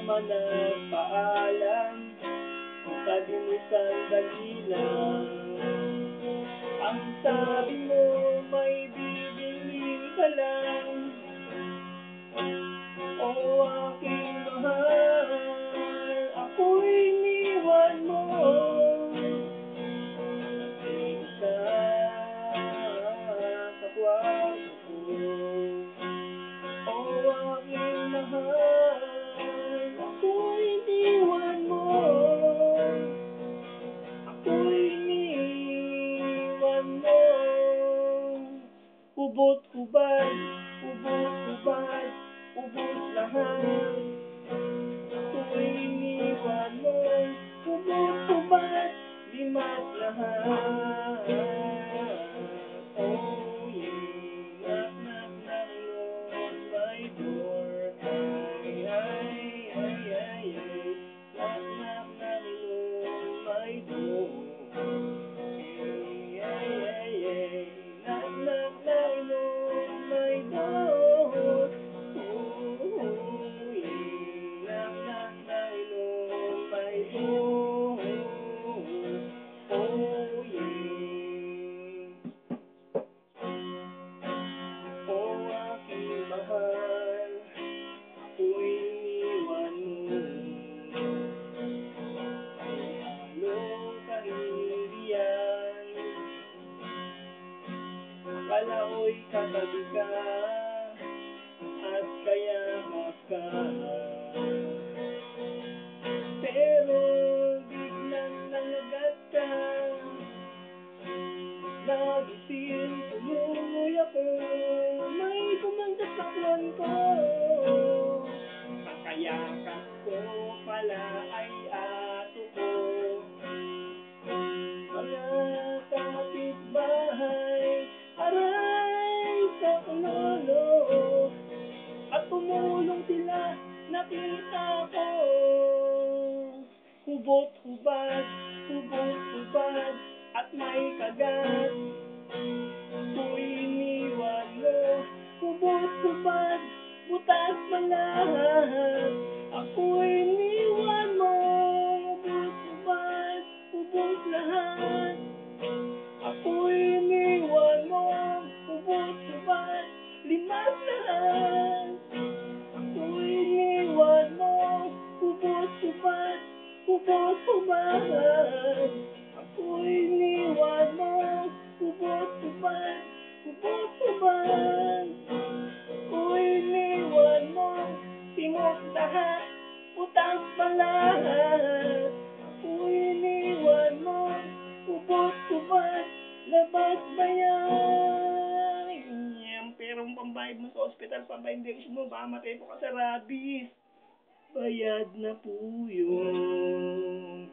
naman nagpaalam, sabi mo'y sandali lang. Ang sabi mo may bibilin ka lang. O aking mahal, ako'y iniwan mo. Nagsing ka sa kwarto ko. O aking mahal, ako'y iniwan mo. Ako'y iniwan mo. Hubot-hubad, hubot-hubad, ubos lahat. Ako'y iniwan mo. Hubot-hubad, limat lahat. Oh yeah, knock knock knocking on my door. Ay ay ay ay ay, knock knock knocking on my door. Ay ay ay ay, knock knock knocking on my door. Oh yeah, knock knock knocking on my door. Oh yeah. O aking mahal, ako'y iniwan mo. Talo kahihiyan, akala ko'y katabi ka at kayakap ka. Pero biglang nangagat ka. Nagising tuloy ako, may bumanggap sa buwan ko. Ang kayakap ko pala ay aso ko. Mga kapitbahay, aray sa lolo, at tumulong sila, nakita ko. Hubot-hubad, hubot-hubad, at may kagat. Ako'y iniwan mo. Hubot-hubad, butas man lahat. Ako'y iniwan mo. Hubot-hubad, ubos lahat. Ako'y iniwan mo. Hubot-hubad, limas lahat. Ako'y iniwan mo. Hubot-hubad, hubot-hubad. Ako'y iniwan mo. Hubot-hubad, hubot-hubad. Ako'y iniwan mo. Timot lahat, butas pa lahat. Ako'y iniwan mo. Hubot-hubad, labas ba yan? Pero ang pambayad mo sa ospital, pambayad injection mo, baka matay po ka sa rabies. Bayad na po yun.